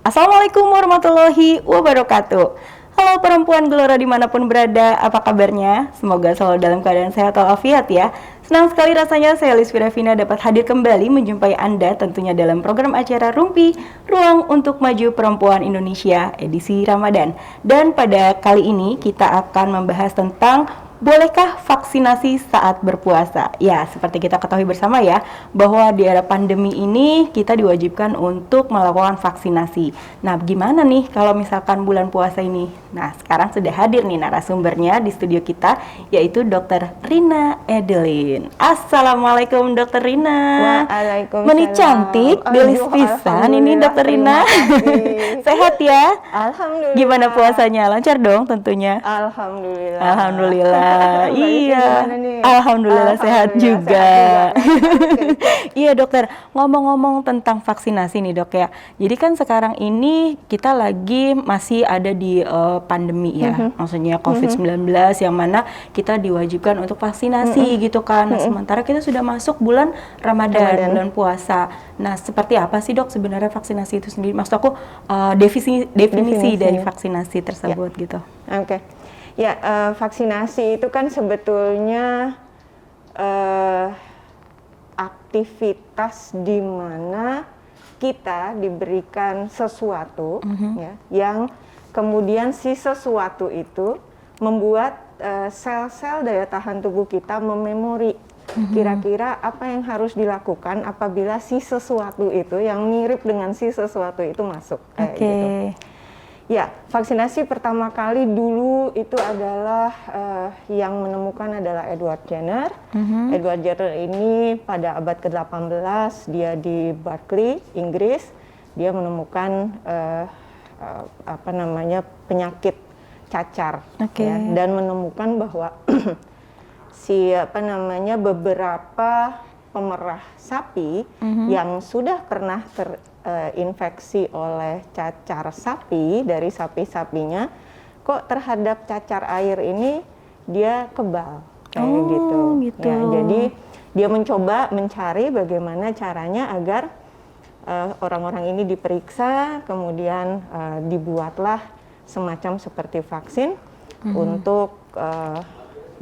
Assalamualaikum warahmatullahi wabarakatuh. Halo perempuan Gelora dimanapun berada, apa kabarnya? Semoga selalu dalam keadaan sehat walafiat ya. Senang sekali rasanya saya Lisvira Vina dapat hadir kembali menjumpai Anda tentunya dalam program acara Rumpi, Ruang untuk Maju Perempuan Indonesia edisi Ramadan. Dan pada kali ini kita akan membahas tentang bolehkah vaksinasi saat berpuasa? Ya, seperti kita ketahui bersama ya, bahwa di era pandemi ini kita diwajibkan untuk melakukan vaksinasi. Nah, gimana nih kalau misalkan bulan puasa ini? Nah, sekarang sudah hadir nih narasumbernya di studio kita, yaitu Dr. Rina Edelin. Assalamualaikum Dr. Rina. Waalaikumsalam. Meni cantik, gelis pisan ini Dr. Rina. Sehat ya? Alhamdulillah. Gimana puasanya? Lancar dong tentunya? Alhamdulillah. Alhamdulillah. Iya, alhamdulillah sehat juga. Iya dokter, ngomong-ngomong tentang vaksinasi nih dok ya. Jadi kan sekarang ini kita lagi masih ada di pandemi ya, maksudnya COVID-19 yang mana kita diwajibkan untuk vaksinasi gitu kan. Nah, sementara kita sudah masuk bulan Ramadan, bulan puasa. Nah, seperti apa sih dok sebenarnya vaksinasi itu sendiri? Maksud aku definisi dari vaksinasi tersebut gitu. Oke. Ya, vaksinasi itu kan sebetulnya aktivitas di mana kita diberikan sesuatu ya, yang kemudian si sesuatu itu membuat sel-sel daya tahan tubuh kita mememori kira-kira apa yang harus dilakukan apabila si sesuatu itu yang mirip dengan si sesuatu itu masuk kayak gitu. Ya, vaksinasi pertama kali dulu itu adalah yang menemukan adalah Edward Jenner. Edward Jenner ini pada abad ke-18 dia di Berkeley, Inggris. Dia menemukan penyakit cacar ya, dan menemukan bahwa beberapa pemerah sapi yang sudah pernah terinfeksi oleh cacar sapi dari sapi-sapinya, kok terhadap cacar air ini dia kebal kayak gitu. Ya, jadi dia mencoba mencari bagaimana caranya agar orang-orang ini diperiksa, kemudian dibuatlah semacam seperti vaksin untuk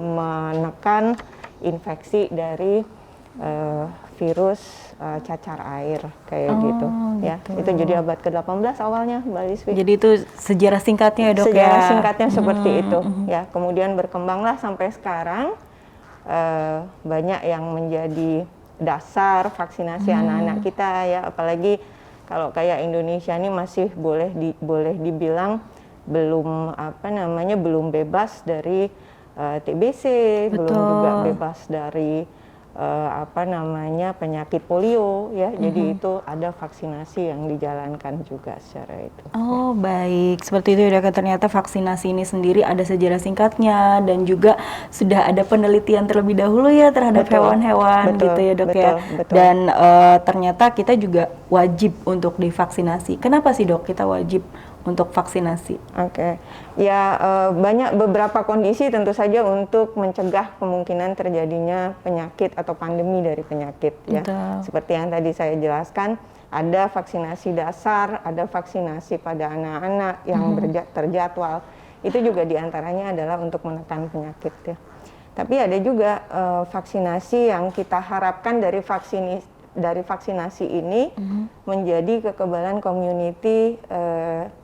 menekan infeksi dari virus cacar air kayak gitu ya. Itu jadi abad ke-18 awalnya Mbak Lisvi. Jadi itu sejarah singkatnya ya dok ya? Sejarah singkatnya seperti itu ya. Kemudian berkembanglah sampai sekarang banyak yang menjadi dasar vaksinasi anak-anak kita ya. Apalagi kalau kayak Indonesia ini masih boleh dibilang belum bebas dari TBC, belum juga bebas dari penyakit polio ya. Jadi itu ada vaksinasi yang dijalankan juga secara itu. Oh baik, seperti itu ya dok. Ternyata vaksinasi ini sendiri ada sejarah singkatnya dan juga sudah ada penelitian terlebih dahulu ya terhadap hewan-hewan gitu ya dok ya. Dan ternyata kita juga wajib untuk divaksinasi. Kenapa sih dok kita wajib untuk vaksinasi? Ya banyak beberapa kondisi tentu saja untuk mencegah kemungkinan terjadinya penyakit atau pandemi dari penyakit ya. Seperti yang tadi saya jelaskan, ada vaksinasi dasar, ada vaksinasi pada anak-anak yang terjadwal. Itu juga diantaranya adalah untuk menekan penyakit ya. Tapi ada juga vaksinasi yang kita harapkan dari vaksinasi ini menjadi kekebalan community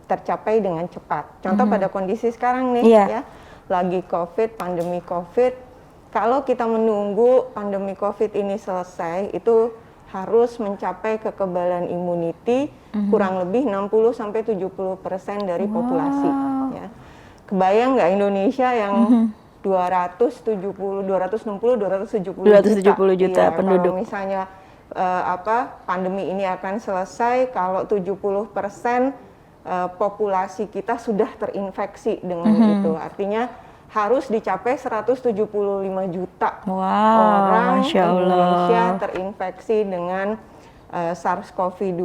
tercapai dengan cepat. Contoh pada kondisi sekarang nih ya, lagi pandemi COVID. Kalau kita menunggu pandemi COVID ini selesai, itu harus mencapai kekebalan immunity kurang lebih 60-70% dari populasi. Ya. Kebayang nggak Indonesia yang 270 juta penduduk. Kalau misalnya pandemi ini akan selesai kalau 70% populasi kita sudah terinfeksi dengan itu. Artinya harus dicapai 175 juta orang Indonesia terinfeksi dengan SARS-CoV-2.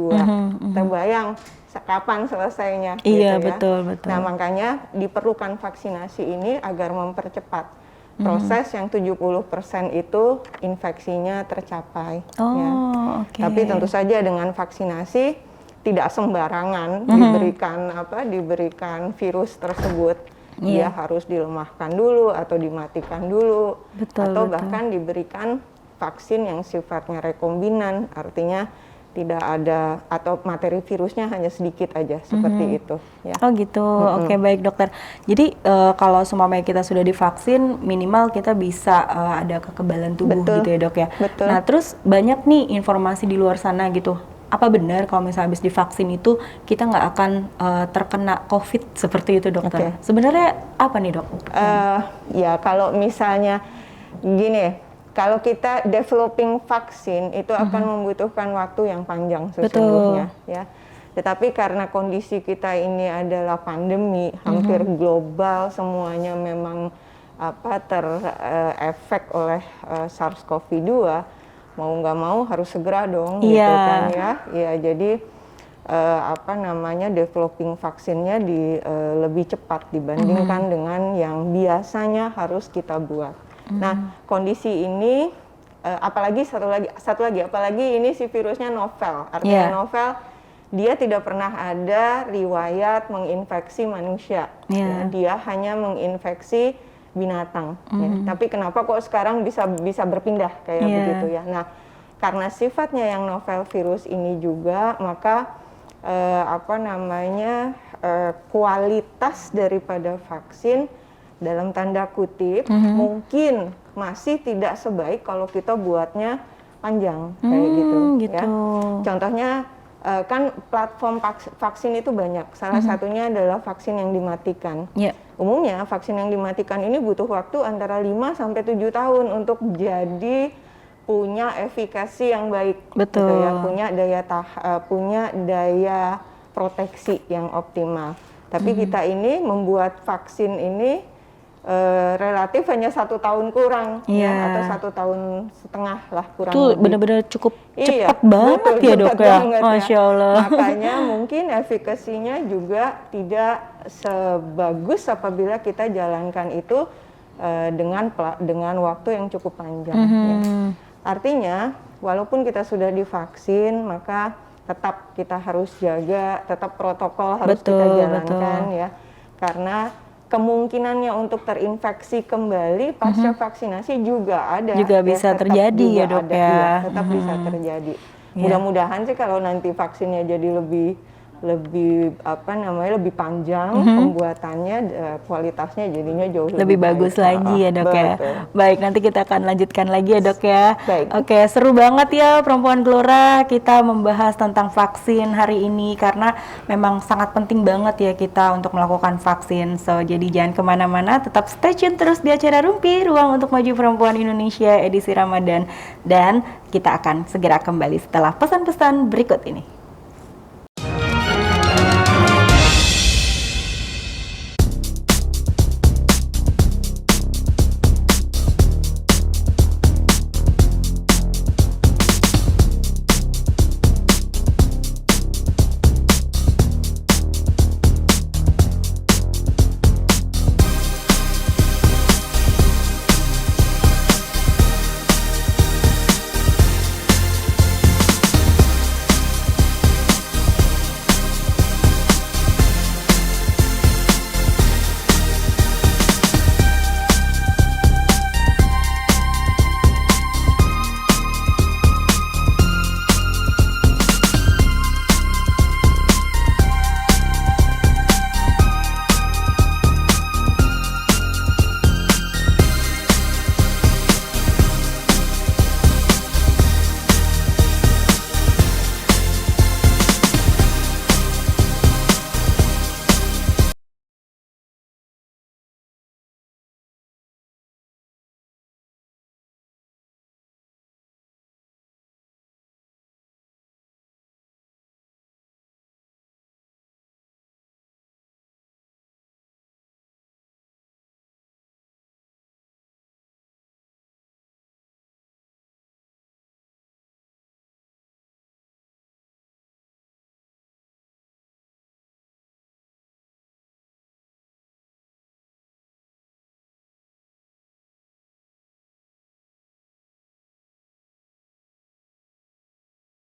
Terbayang kapan selesainya? Iya, gitu ya. betul. Nah, makanya diperlukan vaksinasi ini agar mempercepat proses yang 70% itu infeksinya tercapai. Tapi tentu saja dengan vaksinasi tidak sembarangan diberikan virus tersebut. Dia harus dilemahkan dulu atau dimatikan dulu, atau bahkan diberikan vaksin yang sifatnya rekombinan, artinya tidak ada atau materi virusnya hanya sedikit aja seperti itu. Ya. Oh gitu, oke baik dokter. Jadi kalau semuanya kita sudah divaksin, minimal kita bisa ada kekebalan tubuh gitu ya dok ya. Betul. Nah terus banyak nih informasi di luar sana gitu. Apa benar kalau misalnya habis divaksin itu kita nggak akan terkena COVID seperti itu dokter? Sebenarnya apa nih dok? Ya kalau misalnya gini. Kalau kita developing vaksin itu akan membutuhkan waktu yang panjang sesungguhnya, ya. Tetapi karena kondisi kita ini adalah pandemi, hampir global, semuanya memang terefek oleh SARS-CoV-2, mau nggak mau harus segera dong, gitu kan ya. Ya jadi developing vaksinnya lebih cepat dibandingkan dengan yang biasanya harus kita buat. Nah, kondisi ini apalagi ini si virusnya novel. Artinya novel, dia tidak pernah ada riwayat menginfeksi manusia. Ya, dia hanya menginfeksi binatang. Ya. Tapi kenapa kok sekarang bisa berpindah kayak begitu ya? Nah, karena sifatnya yang novel virus ini juga, maka kualitas daripada vaksin dalam tanda kutip mungkin masih tidak sebaik kalau kita buatnya panjang kayak gitu. Ya. Contohnya kan platform vaksin itu banyak. Salah satunya adalah vaksin yang dimatikan. Umumnya vaksin yang dimatikan ini butuh waktu antara 5 sampai 7 tahun untuk jadi punya efikasi yang baik. Gitu ya, punya daya proteksi yang optimal. Tapi kita ini membuat vaksin ini relatif hanya 1 tahun kurang atau 1 tahun setengah lah kurang lebih. Itu benar-benar cukup cepat banget ya dok ya, Masya Allah. Makanya mungkin efikasinya juga tidak sebagus apabila kita jalankan itu dengan waktu yang cukup panjang. Ya. Artinya walaupun kita sudah divaksin, maka tetap kita harus jaga, tetap protokol harus kita jalankan ya, karena kemungkinannya untuk terinfeksi kembali pasca vaksinasi juga ada. Juga bisa terjadi ya dok ya. Tetap bisa terjadi. Mudah-mudahan sih kalau nanti vaksinnya jadi lebih panjang pembuatannya, kualitasnya jadinya jauh lebih bagus lagi ya dok ya. Baik, nanti kita akan lanjutkan lagi ya dok ya. Oke, seru banget ya Perempuan Gelora kita membahas tentang vaksin hari ini karena memang sangat penting banget ya kita untuk melakukan vaksin. So jadi jangan kemana-mana, tetap stay tune terus di acara Rumpi, Ruang untuk Maju Perempuan Indonesia edisi Ramadan, dan kita akan segera kembali setelah pesan-pesan berikut ini.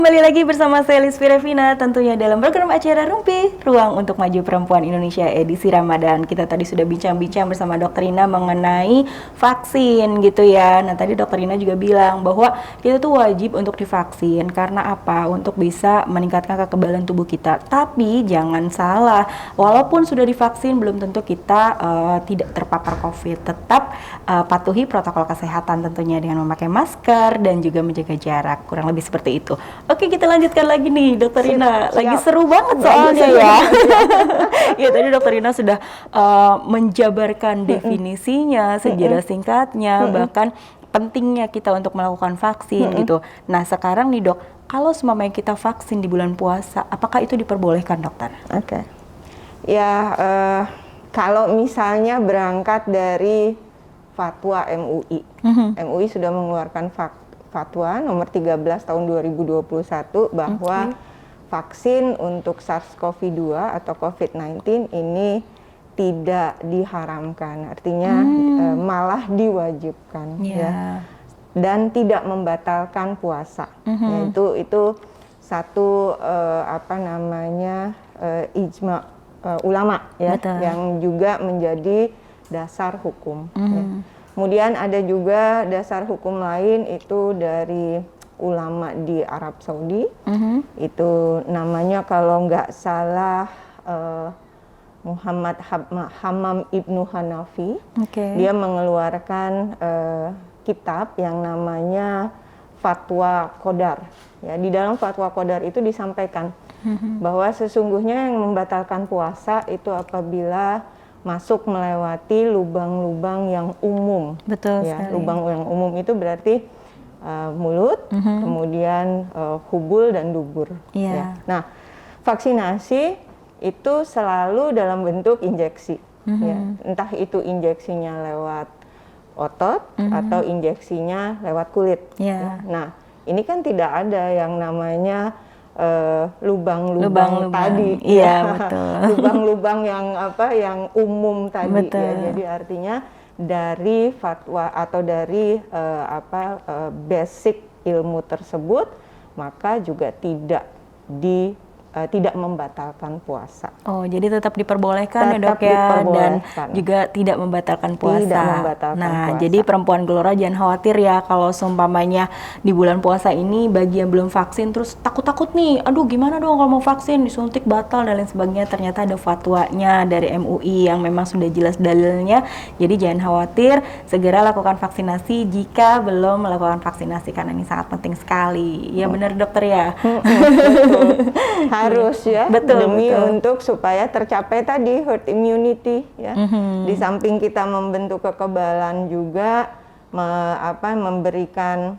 Kembali lagi bersama saya Liz Firevina, tentunya dalam program acara Rumpi, Ruang untuk Maju Perempuan Indonesia edisi Ramadan. Kita tadi sudah bincang-bincang bersama Dr. Rina mengenai vaksin gitu ya. Nah tadi Dr. Rina juga bilang bahwa kita tuh wajib untuk divaksin. Karena apa? Untuk bisa meningkatkan kekebalan tubuh kita. Tapi jangan salah, walaupun sudah divaksin belum tentu kita tidak terpapar COVID. Tetap patuhi protokol kesehatan tentunya dengan memakai masker dan juga menjaga jarak. Kurang lebih seperti itu. Oke, kita lanjutkan lagi nih, Dokter Rina. Lagi seru banget soalnya ya. Ya, tadi Dokter Rina sudah menjabarkan definisinya, sejarah singkatnya, bahkan pentingnya kita untuk melakukan vaksin gitu. Nah, sekarang nih Dok, kalau seumpamanya kita vaksin di bulan puasa, apakah itu diperbolehkan, Dokter? Oke. Ya, kalau misalnya berangkat dari fatwa MUI, MUI sudah mengeluarkan fatwa nomor 13 tahun 2021 bahwa vaksin untuk SARS-CoV-2 atau COVID-19 ini tidak diharamkan, artinya malah diwajibkan ya, dan tidak membatalkan puasa. Ya, itu satu ijma ulama ya. Betul. Yang juga menjadi dasar hukum. Ya. Kemudian ada juga dasar hukum lain itu dari ulama di Arab Saudi. Itu namanya kalau nggak salah Muhammad Hammam Ibnu Hanafi. Dia mengeluarkan kitab yang namanya Fatwa Qadar. Ya, di dalam Fatwa Qadar itu disampaikan bahwa sesungguhnya yang membatalkan puasa itu apabila masuk melewati lubang-lubang yang umum. Betul ya, sekali. Lubang yang umum itu berarti mulut, kemudian hubul dan dubur. Ya. Nah, vaksinasi itu selalu dalam bentuk injeksi. Ya. Entah itu injeksinya lewat otot atau injeksinya lewat kulit. Ya. Nah, ini kan tidak ada yang namanya lubang-lubang tadi, iya betul. Lubang-lubang yang umum tadi, betul. Ya. Jadi artinya dari fatwa atau dari basic ilmu tersebut, maka juga tidak membatalkan puasa. Oh, jadi tetap diperbolehkan ya Dok ya, dan juga tidak membatalkan puasa. Tidak membatalkan puasa. Jadi perempuan Gelora jangan khawatir ya kalau seumpamanya di bulan puasa ini bagi yang belum vaksin terus takut-takut nih, aduh gimana dong kalau mau vaksin, disuntik batal dan lain sebagainya. Ternyata ada fatwanya dari MUI yang memang sudah jelas dalilnya. Jadi jangan khawatir, segera lakukan vaksinasi jika belum melakukan vaksinasi karena ini sangat penting sekali. Ya benar Dokter ya. Harus ya, demi untuk supaya tercapai tadi herd immunity ya. Di samping kita membentuk kekebalan juga memberikan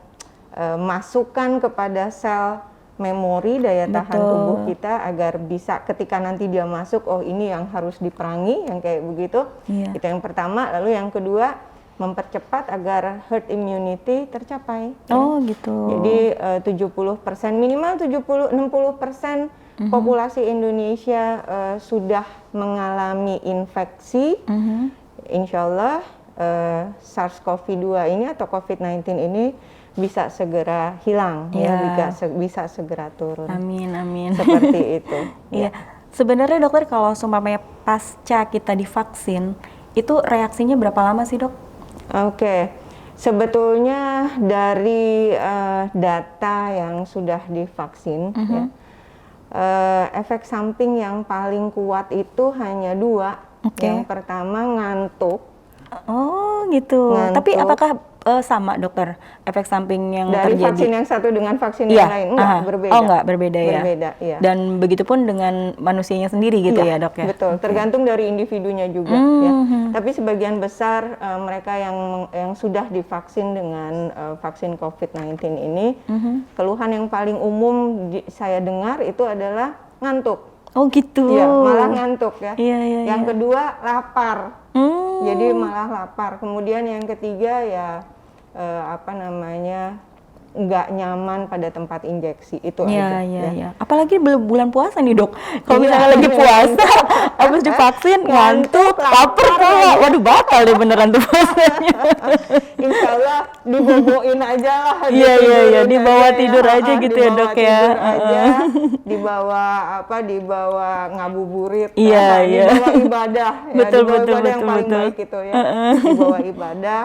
masukan kepada sel memori daya tahan tubuh kita agar bisa ketika nanti dia masuk, oh ini yang harus diperangi, yang kayak begitu. Itu yang pertama. Lalu yang kedua, mempercepat agar herd immunity tercapai. Oh ya. Gitu. Jadi 70%, minimal 60% populasi Indonesia sudah mengalami infeksi. Insya Allah SARS-CoV-2 ini atau COVID-19 ini bisa segera hilang, bisa segera turun. Amin, amin. Seperti itu. Iya. Sebenarnya Dokter kalau seumpamanya pasca kita divaksin, itu reaksinya berapa lama sih Dok? Oke. Sebetulnya dari data yang sudah divaksin, ya, efek samping yang paling kuat itu hanya 2. Yang pertama ngantuk. Oh gitu. Ngantuk. Tapi apakah sama Dokter efek samping yang dari terjadi? Vaksin yang satu dengan vaksin yang lain? Enggak, berbeda. Oh enggak, berbeda ya? Berbeda, iya. Dan begitu pun dengan manusianya sendiri gitu ya Dok ya? Betul, tergantung dari individunya juga ya. Tapi sebagian besar mereka yang sudah divaksin dengan vaksin COVID-19 ini, keluhan yang paling umum saya dengar itu adalah ngantuk. Oh gitu? Iya, malah ngantuk ya. Yang kedua lapar. Jadi malah lapar. Kemudian yang ketiga ya nggak nyaman pada tempat injeksi itu Iya, aja. iya, Ya. iya. Apalagi bulan puasa nih dok. Kalau Iya, misalnya lagi puasa, habis divaksin, ngantuk, lapar pula. Waduh batal deh beneran tuh puasanya. Insya Allah diboboin aja lah. Iya, iya, iya. Ditidurin Dibawa aja tidur aja gitu ya dibawa dok ya. tidur aja, dibawa ngabuburit, Iya, iya. dibawa ibadah. Ya, Betul, dibawa betul, ibadah yang betul, paling betul. baik itu ya. Dibawa ibadah,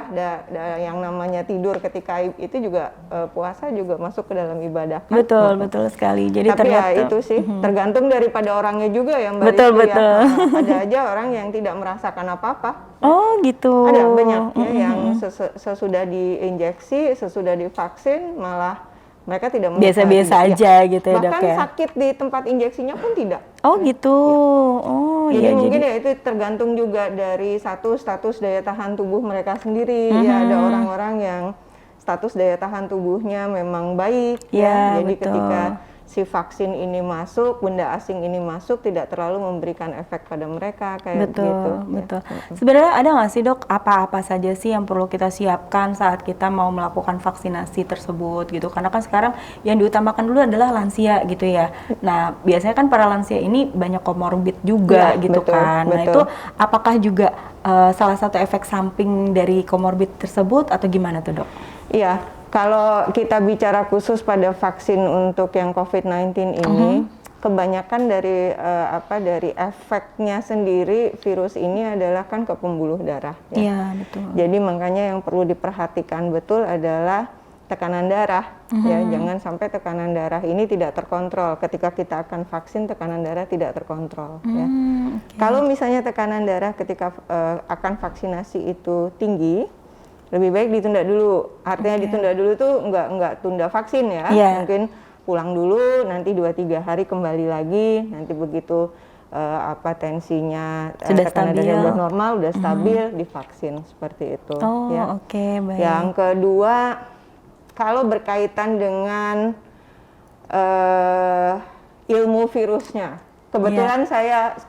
yang namanya tidur ketika itu juga puasa juga masuk ke dalam ibadah. Kan? Betul, betul sekali. Jadi Tapi ya ternyata itu sih tergantung daripada orangnya juga ya Mbak Betul, Rizky betul. ya. Ada aja orang yang tidak merasakan apa-apa. Oh gitu. Ada banyak ya yang sesudah diinjeksi, sesudah divaksin malah mereka tidak Biasa-biasa ya. aja gitu ya dok Bahkan ya. sakit di tempat injeksinya pun tidak. Oh gitu. Oh Jadi iya mungkin jadi. ya itu tergantung juga dari status daya tahan tubuh mereka sendiri. Ya ada orang-orang yang status daya tahan tubuhnya memang baik. Ya, Jadi betul. ketika si vaksin ini masuk, benda asing ini masuk, tidak terlalu memberikan efek pada mereka kayak Betul, gitu. betul. Sebenarnya ada nggak sih dok, apa-apa saja sih yang perlu kita siapkan saat kita mau melakukan vaksinasi tersebut gitu? Karena kan sekarang yang diutamakan dulu adalah lansia gitu ya. Nah biasanya kan para lansia ini banyak komorbid juga Ya, gitu betul, kan. Nah itu betul. apakah juga salah satu efek samping dari komorbid tersebut atau gimana tuh dok? Iya, kalau kita bicara khusus pada vaksin untuk yang COVID-19 ini, kebanyakan dari dari efeknya sendiri virus ini adalah kan ke pembuluh darah. Ya. Iya betul. Jadi makanya yang perlu diperhatikan betul adalah tekanan darah. Ya, jangan sampai tekanan darah ini tidak terkontrol. Ketika kita akan vaksin, tekanan darah tidak terkontrol. Ya. Okay. Kalau misalnya tekanan darah ketika akan vaksinasi itu tinggi, lebih baik ditunda dulu. Artinya ditunda dulu tuh nggak tunda vaksin ya. Yeah. Mungkin pulang dulu, nanti 2-3 hari kembali lagi. Nanti begitu tensinya Sudah tekanan stabil. darah udah normal, udah stabil, divaksin seperti itu. Oh Ya. oke, baik. Yang kedua, kalau berkaitan dengan ilmu virusnya. Kebetulan saya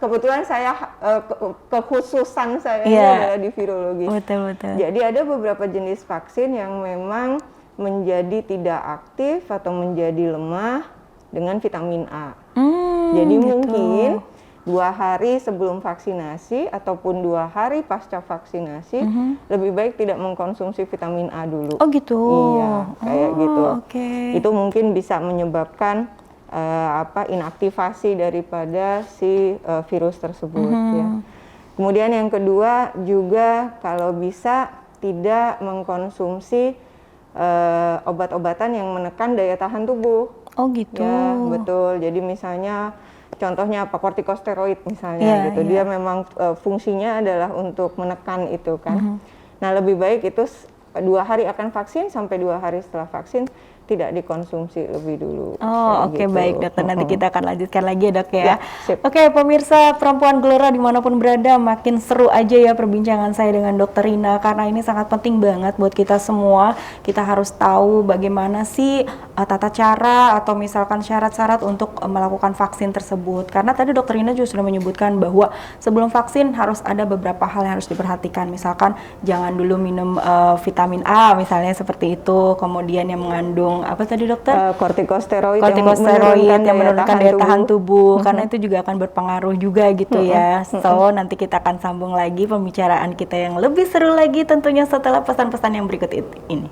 kekhususan saya ini adalah di virologi. Betul, betul. Jadi ada beberapa jenis vaksin yang memang menjadi tidak aktif atau menjadi lemah dengan vitamin A. Jadi gitu. mungkin 2 hari sebelum vaksinasi ataupun 2 hari pasca vaksinasi lebih baik tidak mengkonsumsi vitamin A dulu. Oh gitu. Iya, kayak gitu. Oke. Itu mungkin bisa menyebabkan inaktivasi daripada si virus tersebut ya. Kemudian yang kedua juga kalau bisa tidak mengkonsumsi obat-obatan yang menekan daya tahan tubuh. Oh gitu. Ya, betul. Jadi misalnya contohnya apa, kortikosteroid misalnya gitu. Dia memang fungsinya adalah untuk menekan itu kan. Nah, lebih baik itu 2 hari akan vaksin sampai 2 hari setelah vaksin tidak dikonsumsi lebih dulu. Oh oke, gitu. baik dokter, nanti kita akan lanjutkan lagi ya dok ya. Ya, sip. Oke pemirsa Perempuan Gelora dimanapun berada, makin seru aja ya perbincangan saya dengan dokter Rina, karena ini sangat penting banget buat kita semua. Kita harus tahu bagaimana sih tata cara atau misalkan syarat-syarat untuk melakukan vaksin tersebut. Karena tadi dokter Rina juga sudah menyebutkan bahwa sebelum vaksin harus ada beberapa hal yang harus diperhatikan. Misalkan jangan dulu minum vitamin A misalnya seperti itu, kemudian yang mengandung apa tadi dokter? Kortikosteroid Yang menurunkan daya tahan tubuh, karena itu juga akan berpengaruh juga gitu ya. So nanti kita akan sambung lagi pembicaraan kita yang lebih seru lagi tentunya setelah pesan-pesan yang berikut ini.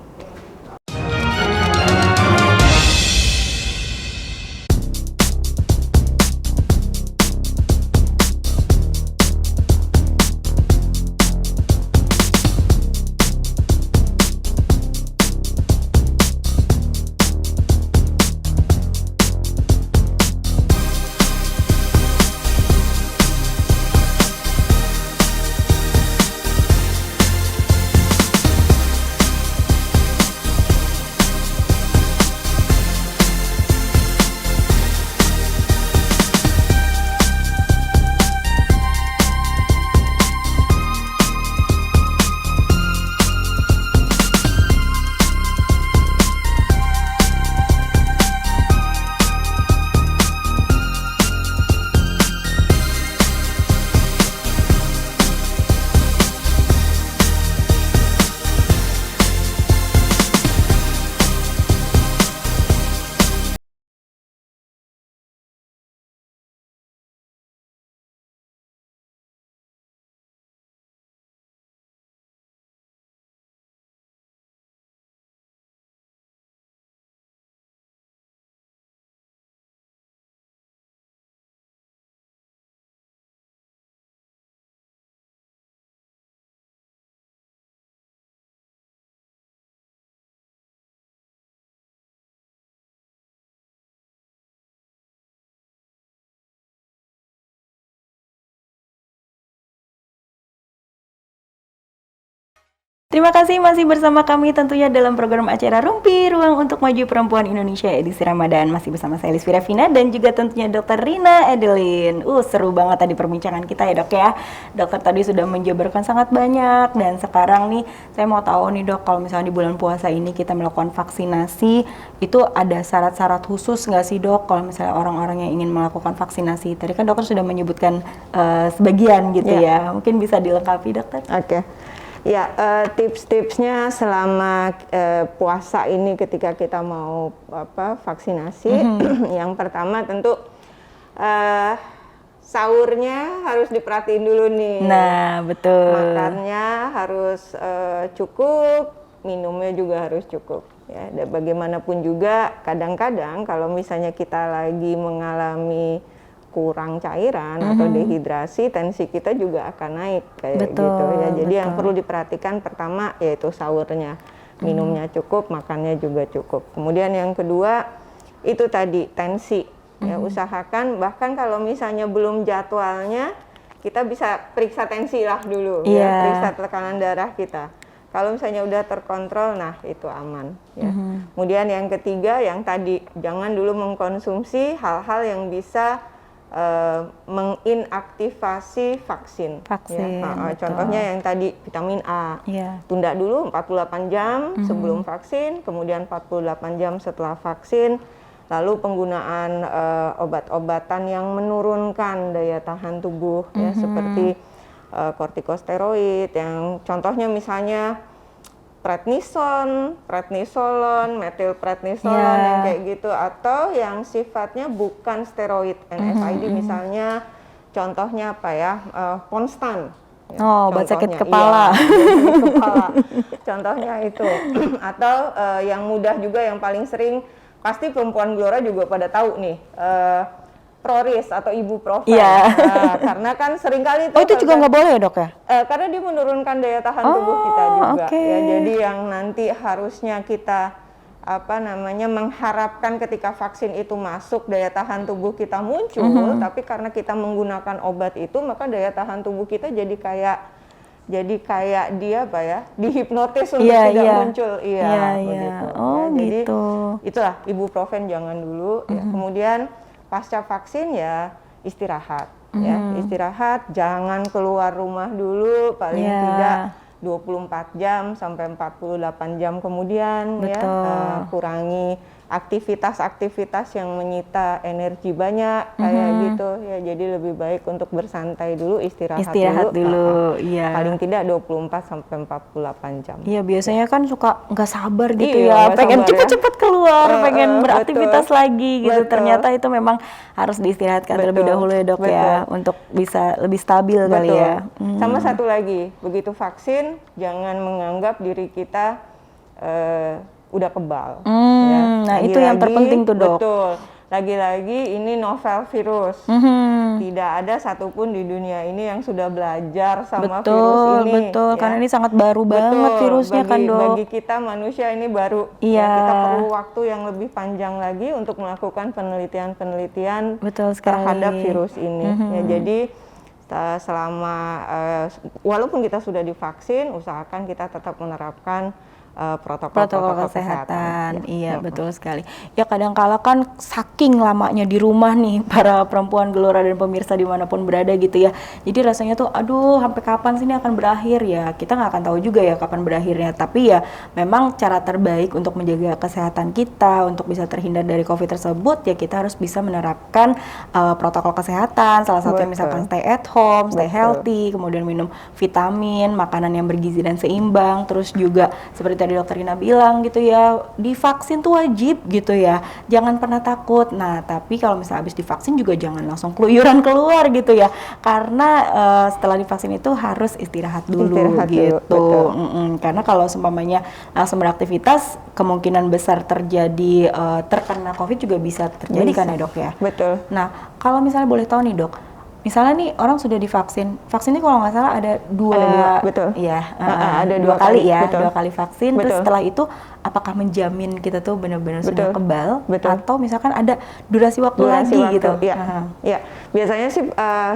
Terima kasih masih bersama kami tentunya dalam program acara Rumpi Ruang untuk Maju Perempuan Indonesia edisi Ramadan. Masih bersama saya Lisvira Vina dan juga tentunya Dr. Rina Edelin. Seru banget tadi perbincangan kita ya dok ya. Dokter tadi sudah menjabarkan sangat banyak dan sekarang nih saya mau tahu nih dok, kalau misalnya di bulan puasa ini kita melakukan vaksinasi, itu ada syarat-syarat khusus nggak sih dok kalau misalnya orang-orang yang ingin melakukan vaksinasi? Tadi kan dokter sudah menyebutkan sebagian gitu ya. Mungkin bisa dilengkapi dokter? Oke. Ya, tips-tipsnya selama puasa ini ketika kita mau vaksinasi, yang pertama tentu sahurnya harus diperhatiin dulu nih. Nah, betul. Makannya harus cukup, minumnya juga harus cukup. Ya, dan bagaimanapun juga kadang-kadang kalau misalnya kita lagi mengalami kurang cairan atau dehidrasi, tensi kita juga akan naik kayak gitu ya. Jadi yang perlu diperhatikan pertama yaitu sahurnya, minumnya cukup, makannya juga cukup. Kemudian yang kedua itu tadi tensi. Ya, usahakan bahkan kalau misalnya belum jadwalnya, kita bisa periksa tensi lah dulu, ya, periksa tekanan darah kita. Kalau misalnya udah terkontrol, nah itu aman. Ya. Kemudian yang ketiga yang tadi, jangan dulu mengkonsumsi hal-hal yang bisa menginaktivasi vaksin. Ya. Contohnya yang tadi vitamin A, tunda dulu 48 jam sebelum vaksin, kemudian 48 jam setelah vaksin, lalu penggunaan obat-obatan yang menurunkan daya tahan tubuh, ya, seperti kortikosteroid, yang contohnya misalnya prednisolon, metilprednisolon, yang kayak gitu, atau yang sifatnya bukan steroid, NSAID misalnya, contohnya apa ya, Ponstan. Ya, obat sakit kepala. Sakit kepala. Contohnya itu. Atau yang mudah juga, yang paling sering, pasti perempuan Gelora juga pada tahu nih, Proris atau ibuprofen. Nah, karena kan seringkali itu itu juga nggak boleh ya dok ya? Karena dia menurunkan daya tahan tubuh kita juga. Ya, jadi yang nanti harusnya kita mengharapkan ketika vaksin itu masuk, daya tahan tubuh kita muncul, tapi karena kita menggunakan obat itu, maka daya tahan tubuh kita jadi kayak dia dihipnotis untuk tidak muncul. Begitu. Jadi itulah ibuprofen jangan dulu. Ya. Kemudian pasca vaksin ya istirahat, istirahat, jangan keluar rumah dulu paling tidak 24 jam sampai 48 jam kemudian. Kurangi aktivitas-aktivitas yang menyita energi banyak kayak gitu ya. Jadi lebih baik untuk bersantai dulu, istirahat dulu. Paling tidak 24 sampai 48 jam. Iya, biasanya kan suka nggak sabar gitu ya, pengen cepet-cepet keluar, pengen beraktivitas lagi gitu. Ternyata itu memang harus diistirahatkan terlebih dahulu ya dok ya, untuk bisa lebih stabil kali ya. Sama satu lagi, begitu vaksin jangan menganggap diri kita udah kebal. Nah itu yang terpenting tuh dok. Betul. Lagi-lagi ini novel virus. Tidak ada satupun di dunia ini yang sudah belajar sama virus ini. Betul, karena ini sangat baru banget virusnya kan dok. Bagi kita manusia ini baru. Kita perlu waktu yang lebih panjang lagi untuk melakukan penelitian-penelitian terhadap virus ini. Ya, jadi selama walaupun kita sudah divaksin, usahakan kita tetap menerapkan protokol kesehatan. Iya, betul sekali. Ya kadang-kala kan saking lamanya di rumah nih para perempuan Gelora dan pemirsa dimanapun berada gitu ya. Jadi rasanya tuh aduh sampai kapan sih ini akan berakhir ya. Kita nggak akan tahu juga ya kapan berakhirnya. Tapi ya memang cara terbaik untuk menjaga kesehatan kita, untuk bisa terhindar dari COVID tersebut ya kita harus bisa menerapkan protokol kesehatan. Salah satunya misalkan stay at home, stay healthy, kemudian minum vitamin, makanan yang bergizi dan seimbang. Terus juga seperti tadi dokter Rina bilang gitu ya, divaksin tuh wajib gitu ya, jangan pernah takut. Nah tapi kalau misalnya habis divaksin juga jangan langsung keluyuran keluar gitu ya, karena setelah divaksin itu harus istirahat dulu gitu. Karena kalau seumpamanya langsung beraktivitas, kemungkinan besar terjadi terkena COVID juga bisa terjadi kan ya dok ya. Betul. Nah kalau misalnya boleh tahu nih dok, misalnya nih orang sudah divaksin, vaksinnya kalau nggak salah ada dua kali ya, dua kali vaksin. Terus setelah itu apakah menjamin kita tuh benar-benar sudah kebal, atau misalkan ada durasi waktu lagi gitu? Ya, biasanya sih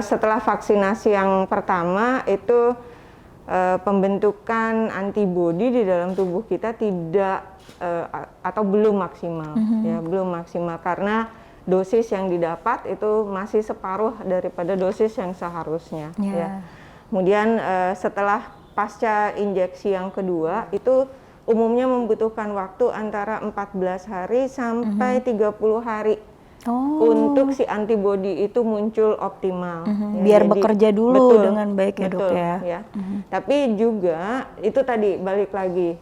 setelah vaksinasi yang pertama itu pembentukan antibodi di dalam tubuh kita tidak atau belum maksimal, ya belum maksimal karena dosis yang didapat itu masih separuh daripada dosis yang seharusnya. Ya. Kemudian setelah pasca injeksi yang kedua itu umumnya membutuhkan waktu antara 14 hari sampai 30 hari untuk si antibodi itu muncul optimal. Ya, biar bekerja dulu dengan baik ya dok ya. Tapi juga itu tadi balik lagi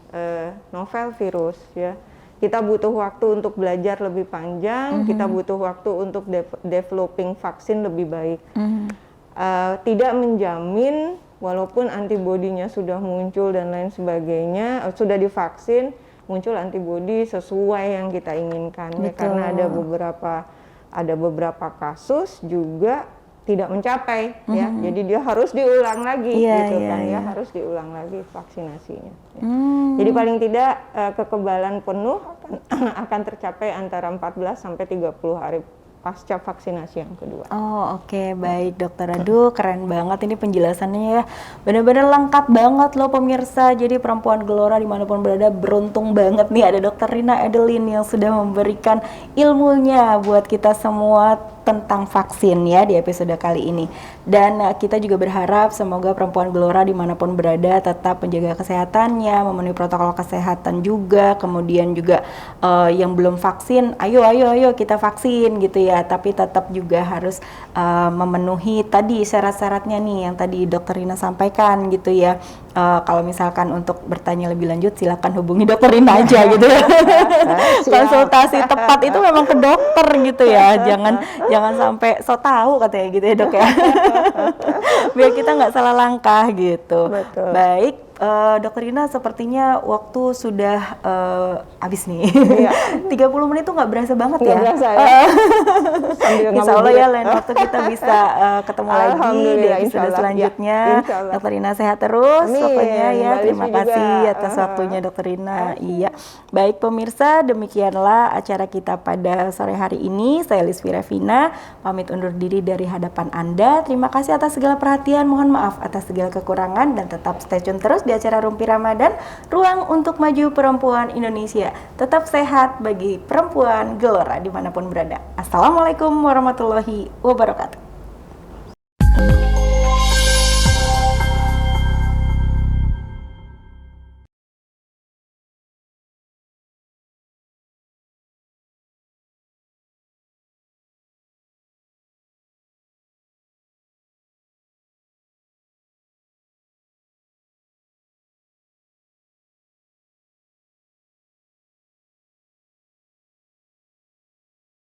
novel virus ya. Kita butuh waktu untuk belajar lebih panjang, kita butuh waktu untuk developing vaksin lebih baik. Tidak menjamin walaupun antibodinya sudah muncul dan lain sebagainya, sudah divaksin, muncul antibodi sesuai yang kita inginkan. Ya, karena ada beberapa kasus juga tidak mencapai ya, jadi dia harus diulang lagi harus diulang lagi vaksinasinya. Jadi paling tidak kekebalan penuh akan tercapai antara 14 sampai 30 hari pasca vaksinasi yang kedua. Oke, baik dokter. Aduh, keren banget ini penjelasannya ya. Benar-benar lengkap banget loh pemirsa. Jadi perempuan Gelora dimanapun berada beruntung banget nih ada dokter Rina Adeline yang sudah memberikan ilmunya buat kita semua tentang vaksin ya di episode kali ini. Dan kita juga berharap semoga perempuan Gelora dimanapun berada tetap menjaga kesehatannya, memenuhi protokol kesehatan juga. Kemudian juga yang belum vaksin, ayo kita vaksin gitu ya. Tapi tetap juga harus memenuhi tadi syarat-syaratnya nih yang tadi dokter Rina sampaikan gitu ya. Kalau misalkan untuk bertanya lebih lanjut silakan hubungi dokter Rina aja gitu ya. Konsultasi tepat itu memang ke dokter gitu ya. Jangan sampai so tahu katanya gitu ya dok ya. Biar kita nggak salah langkah gitu. Betul. Baik, dokter Rina sepertinya waktu sudah habis nih. 30 menit tuh nggak berasa banget ya. Berasa ya. Insya Allah ya lain waktu kita bisa ketemu lagi di episode selanjutnya. Dokter Rina sehat terus pokoknya ya. Terima kasih atas waktunya dokter Rina. Iya. Baik pemirsa, demikianlah acara kita pada sore hari ini. Saya Lisvira Vina pamit undur diri dari hadapan Anda. Terima kasih atas segala perhatian. Mohon maaf atas segala kekurangan dan tetap stay tune terus di acara Rumpi Ramadan, ruang untuk maju perempuan Indonesia. Tetap sehat bagi perempuan Gelora dimanapun berada. Assalamualaikum warahmatullahi wabarakatuh.